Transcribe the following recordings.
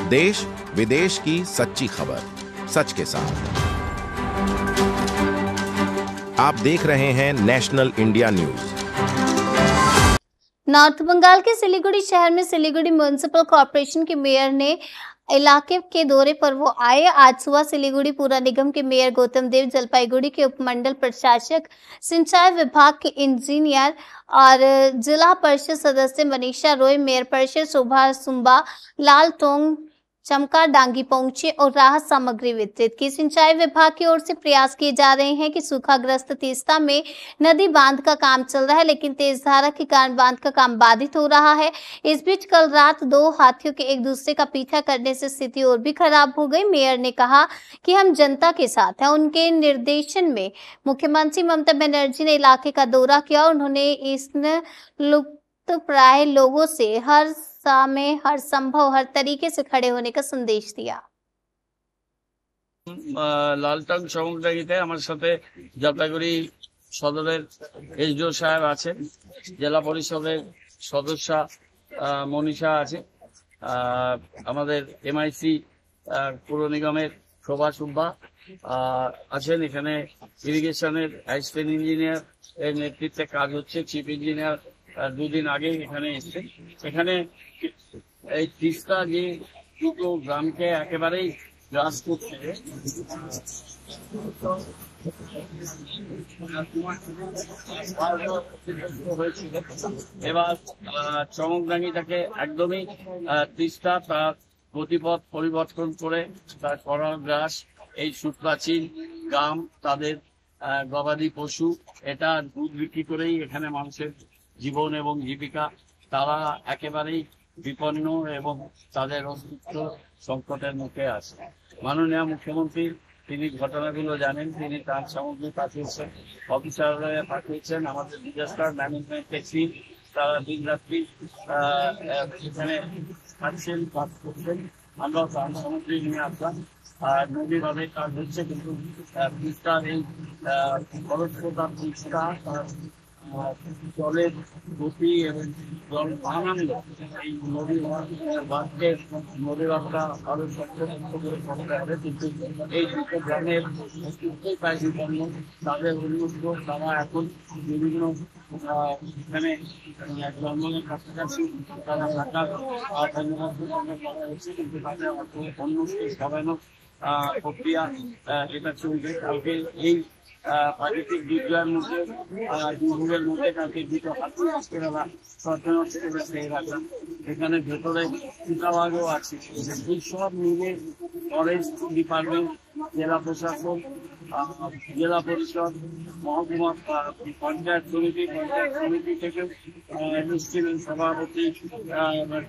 देश विदेश की सच्ची खबर सच के साथ। आप देख रहे हैं national India news. North Bengal के सिलीगुड़ी शहर में सिलीगुड़ी म्युनिसिपल कॉर्पोरेशन के मेयर ने इलाके के दौरे पर वो आए। आज सुबह सिलीगुड़ी पुरा निगम के मेयर गौतम देव, जलपाईगुड़ी के उपमंडल प्रशासक, सिंचाई विभाग के इंजीनियर और जिला परिषद सदस्य मनीषा रॉय, मेयर परिषद शोभा सुंबा, लाल टोंग चमका डांगी पहुंचे और राहत सामग्री वितरित की। सिंचाई विभाग की ओर से प्रयास किए जा रहे हैं कि सूखाग्रस्त तीस्ता में नदी बांध का काम चल रहा है, लेकिन तेज धारा के कारण बांध का काम बाधित हो रहा है। इस बीच कल रात 2 हाथियों के एक दूसरे का पीछा करने से स्थिति और भी खराब हो गई। मेयर ने कहा कि हम जनता के साथ हैं। उनके निर्देशन में मुख्यमंत्री ममता बनर्जी ने इलाके का दौरा किया। उन्होंने इस लुप्तप्राय लोगों से हर संभव हर तरीके से खड़े होने का संदेश दिया। लालटन সমুদ্রগীতে আমার সাথে জলপাইগুড়ি সদরের এসডিও সাহেব আছেন, জেলা পরিষদের সদস্য মনীষা আছে, আমাদের এমআইসি পুর নিগমের শোভা সুব্বা আছেন, এখানে ইরিগেশনের অ্যাসিস্ট্যান্ট ইঞ্জিনিয়ার এর নেতৃত্বে কাজ হচ্ছে। চিফ ইঞ্জিনিয়ার 2 দিন আগে এখানে এসছে। এখানে এই তিস্তা যে দুটো গ্রামকে একেবারেই গ্রাস করছে, এবার চমকডাঙ্গিটাকে একদমই তিস্তা তার গতিপথ পরিবর্তন করে তার করার গ্রাস, এই সুপ্রাচীন গ্রাম, তাদের গবাদি পশু, এটা দুধ বিক্রি করেই এখানে মানুষের জীবন এবং জীবিকা, তারা একেবারেই বিপন্ন এবং তাদের অস্তিত্ব সংকটের মুখে আছে। মাননীয় মুখ্যমন্ত্রী তিনি ঘটনাগুলো জানেন, তিনি তার সামগ্রী পাঠিয়েছেন, অফিসাররা পাঠিয়েছেন, আমাদের ডিজাস্টার ম্যানেজমেন্ট টিম তারা দিন রাত্রি এখানে থাকছেন, কাজ করছেন। আমরাও তার সামগ্রী নিয়ে আসলাম। আর নদীভাবে কাজ হচ্ছে, কিন্তু তিস্তার এই খরস্রোতা তিস্তা জলের গতি এবং জল বানানো, এই নদী বাঁধকে নদী বাঁধটা আরো শক্ত করে করতে হবে। কিন্তু এই দুটো গ্রামের অস্তিত্বই প্রায় বিপন্ন, তাদের উন্মুক্ত, তারা এখন বিভিন্ন এখানে জন্মের কাছাকাছি তারা থাকার করা হচ্ছে, কিন্তু তাদের অন্যকে সরানোর প্রক্রিয়া এটা চলবে। কালকে এই প্রাকৃতিক দুর্যোগের মধ্যে দুর্ভোগের মধ্যে কালকে দুটো হাতি আজকে করেছে এলাকা, এখানে ভেতরে চিতাবাঘও আছে। এই সব মিলে ফরেস্ট ডিপার্টমেন্ট, জেলা প্রশাসন, জেলা পরিষদ, মহকুমা পঞ্চায়েত সমিতি থেকে সভাপতি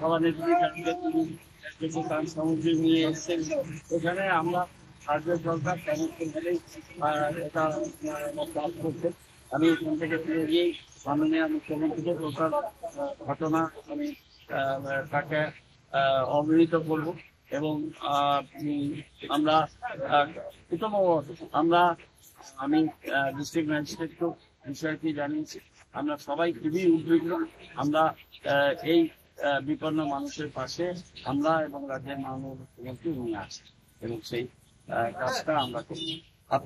সভানেত্রী তার সামগ্রী নিয়ে এসছেন। এখানে আমরা রাজ্য সরকার সমস্ত মিলেই এটা কাজ করছে। আমি এখান থেকে ফিরে গিয়েই মাননীয় মুখ্যমন্ত্রীকে টোটাল ঘটনা আমি তাকে অবহিত করব এবং আমরা আমি ডিস্ট্রিক্ট ম্যাজিস্ট্রেটকেও বিষয়টি জানিয়েছি। আমরা সবাই খুবই উদ্বিগ্ন। আমরা এই বিপন্ন মানুষের পাশে আমরা এবং রাজ্যের মাননীয় মুখ্যমন্ত্রী নিয়ে আছি এবং সেই কাজটা আমরা করছি।